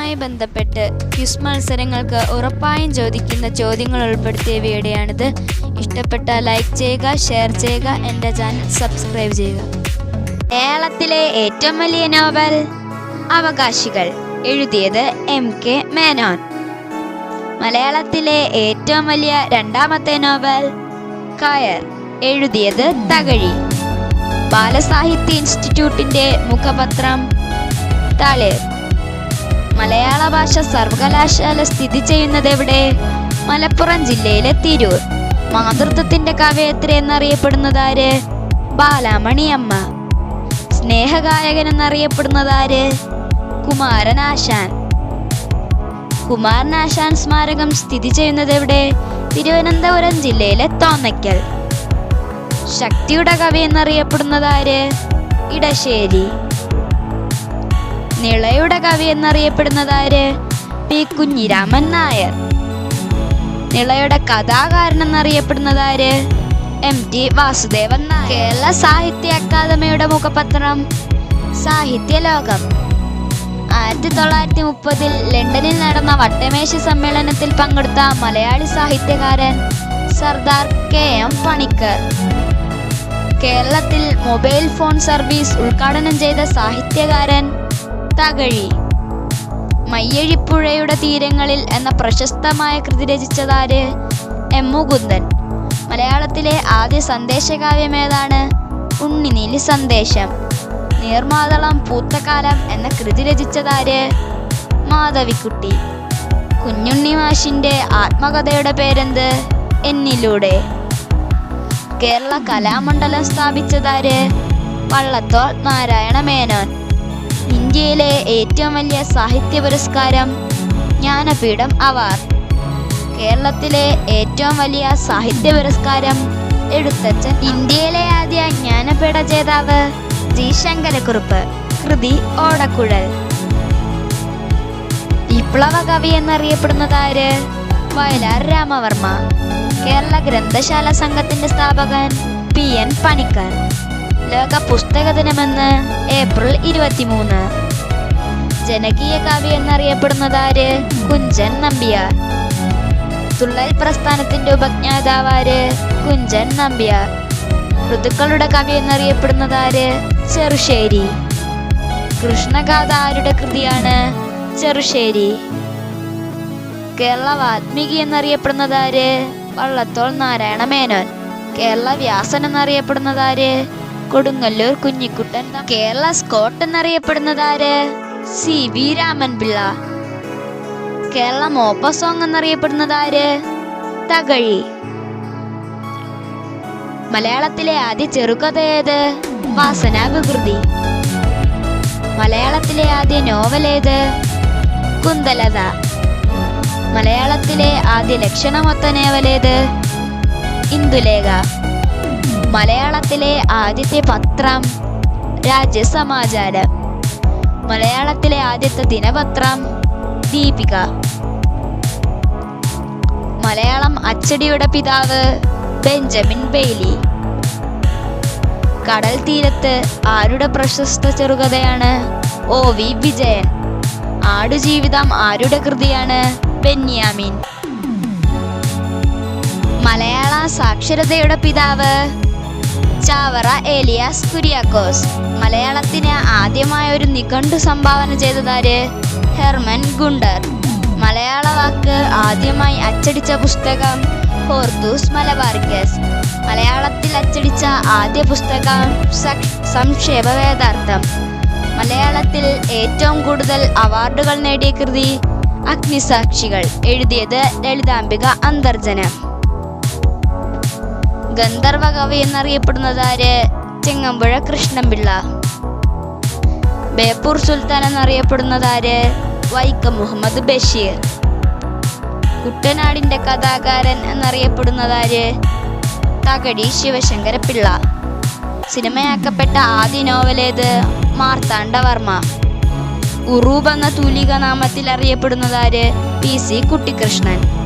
ഇതുമായി ബന്ധപ്പെട്ട് ക്വിസ് മത്സരങ്ങൾക്ക് ഉറപ്പായും ചോദിക്കുന്ന ചോദ്യങ്ങൾ ഉൾപ്പെടുത്തിയവയുടെയാണിത്. ഇഷ്ടപ്പെട്ട ലൈക്ക് ചെയ്യുക, ഷെയർ ചെയ്യുക, എൻ്റെ ചാനൽ സബ്സ്ക്രൈബ് ചെയ്യുക. മലയാളത്തിലെ ഏറ്റവും വലിയ നോവൽ അവകാശികൾ, എഴുതിയത് MK മേനോൻ. മലയാളത്തിലെ ഏറ്റവും വലിയ രണ്ടാമത്തെ നോവൽ കയർ, എഴുതിയത് തകഴി. ബാലസാഹിത്യ ഇൻസ്റ്റിറ്റ്യൂട്ടിന്റെ മുഖപത്രം തളിർ. മലയാള ഭാഷ സർവകലാശാല സ്ഥിതി ചെയ്യുന്നത് എവിടെ? മലപ്പുറം ജില്ലയിലെ തിരൂർ. മാതൃത്വത്തിന്റെ കവയത്രി എന്നറിയപ്പെടുന്നതാര്? ബാലാമണിയമ്മ. സ്നേഹഗായകൻ എന്നറിയപ്പെടുന്നതാര്? കുമാരനാശാൻ. കുമാരനാശാൻ സ്മാരകം സ്ഥിതി ചെയ്യുന്നത് എവിടെ? തിരുവനന്തപുരം ജില്ലയിലെ തോന്നയ്ക്കൽ. ശക്തിയുടെ കവി എന്നറിയപ്പെടുന്നതാര്? ഇടശ്ശേരി. നിളയുടെ കവി എന്നറിയപ്പെടുന്നതാര്? P. കുഞ്ഞിരാമൻ നായർ. നിളയുടെ കഥാകാരൻ എന്നറിയപ്പെടുന്നതാര്? MT വാസുദേവൻ നായർ. കേരള സാഹിത്യ അക്കാദമിയുടെ മുഖപത്രം സാഹിത്യലോകം. 1930 ലണ്ടനിൽ നടന്ന വട്ടമേശ സമ്മേളനത്തിൽ പങ്കെടുത്ത മലയാളി സാഹിത്യകാരൻ സർദാർ KM പണിക്കർ. കേരളത്തിൽ മൊബൈൽ ഫോൺ സർവീസ് ഉദ്ഘാടനം ചെയ്ത സാഹിത്യകാരൻ തകഴി. മയ്യഴിപ്പുഴയുടെ തീരങ്ങളിൽ എന്ന പ്രശസ്തമായ കൃതി രചിച്ചതാര്? M. മുകുന്ദൻ. മലയാളത്തിലെ ആദ്യ സന്ദേശകാവ്യം ഏതാണ്? ഉണ്ണിനീലി സന്ദേശം. നീർമാതളം പൂത്തകാലം എന്ന കൃതി രചിച്ചതാര്? മാധവിക്കുട്ടി. കുഞ്ഞുണ്ണി മാഷിന്റെ ആത്മകഥയുടെ പേരെന്ത്? എന്നിലൂടെ. കേരള കലാമണ്ഡലം സ്ഥാപിച്ചതാര്? വള്ളത്തോൾ നാരായണ മേനോൻ. ഇന്ത്യയിലെ ഏറ്റവും വലിയ സാഹിത്യ പുരസ്കാരം ജ്ഞാനപീഠം അവാർഡ്. കേരളത്തിലെ ഏറ്റവും വലിയ സാഹിത്യ പുരസ്കാരം എഴുത്തച്ഛൻ. ഇന്ത്യയിലെ ആദ്യ ജ്ഞാനപീഠ ജേതാവ് G. ശങ്കരക്കുറുപ്പ്. കൃതി ഓടക്കുഴൽ. വിപ്ലവ കവി എന്നറിയപ്പെടുന്നതാര്? വയലാർ രാമവർമ്മ. കേരള ഗ്രന്ഥശാല സംഘത്തിന്റെ സ്ഥാപകൻ PN പണിക്കർ. ലോക പുസ്തക ദിനമെന്ന് ഏപ്രിൽ 23. ജനകീയ കവി എന്നറിയപ്പെടുന്നതാര്? കുഞ്ചൻ നമ്പ്യാർ. തുള്ളൽ പ്രസ്ഥാനത്തിന്റെ ഉപജ്ഞാതാവാര്? കുഞ്ചൻ നമ്പ്യാർ. ഋതുക്കളുടെ കവി എന്നറിയപ്പെടുന്നതാര്? ചെറുശ്ശേരി. കൃഷ്ണഗാഥ ആരുടെ കൃതിയാണ്? Cherusseri. Kerala Valmiki എന്നറിയപ്പെടുന്നതാര്? Vallathol Narayana Menon. Kerala Vyasan എന്നറിയപ്പെടുന്നതാര്? Kodungallur Kunjikuttan. Kerala Scott എന്നറിയപ്പെടുന്നതാര്? CV Raman Pillai. Kerala മോപ്പ song എന്നറിയപ്പെടുന്നതാര്? Thakazhi. മലയാളത്തിലെ ആദ്യ ചെറുകഥ ഏത്? വാസനാ വികൃതി. മലയാളത്തിലെ ആദ്യ നോവൽ ഏത്? കുന്തലത. മലയാളത്തിലെ ആദ്യ ലക്ഷണമൊത്ത നോവൽ ഏത്? ഇന്ദുലേഖ. മലയാളത്തിലെ ആദ്യത്തെ പത്രം രാജ്യസമാചാരം. മലയാളത്തിലെ ആദ്യത്തെ ദിനപത്രം ദീപിക. മലയാളം അച്ചടിയുടെ പിതാവ് ബെഞ്ചമിൻ ബെയ്ലി. കടൽ തീരത്ത് ആരുടെ പ്രശസ്ത ചെറുകഥയാണ്? OV വിജയൻ. ആടുജീവിതം ആരുടെ കൃതിയാണ്? ബെന്യാമിൻ. മലയാള സാക്ഷരതയുടെ പിതാവ് ചാവറ ഏലിയാസ് കുര്യാക്കോസ്. മലയാളത്തിന് ആദ്യമായ ഒരു നിഘണ്ടു സംഭാവന ചെയ്തതാര്? Hermann Gunder. മലയാള വാക്ക് ആദ്യമായി അച്ചടിച്ച പുസ്തകം ഹോർത്തൂസ് മലബാറിക്കസ്. മലയാളത്തിൽ അച്ചടിച്ച ആദ്യ പുസ്തകം സംക്ഷേപ വേദാർത്ഥം. മലയാളത്തിൽ ഏറ്റവും കൂടുതൽ അവാർഡുകൾ നേടിയ കൃതി അഗ്നിസാക്ഷികൾ, എഴുതിയത് ലളിതാംബിക അന്തർജനം. ഗന്ധർവ കവി എന്നറിയപ്പെടുന്നതാര്? ചെങ്ങമ്പുഴ കൃഷ്ണൻപിള്ള. ബേപ്പൂർ സുൽത്താൻ എന്നറിയപ്പെടുന്നതാര്? വൈക്കം മുഹമ്മദ് ബഷീർ. കുട്ടനാടിന്റെ കഥാകാരൻ എന്നറിയപ്പെടുന്നതാര്? തകഴി ശിവശങ്കരപിള്ള. സിനിമയാക്കപ്പെട്ട ആദ്യ നോവലേത്? മാർത്താണ്ഡവർമ്മ. ഉറൂബ് എന്ന തൂലിക നാമത്തിൽ അറിയപ്പെടുന്നതാര്? PC കുട്ടിക്കൃഷ്ണൻ.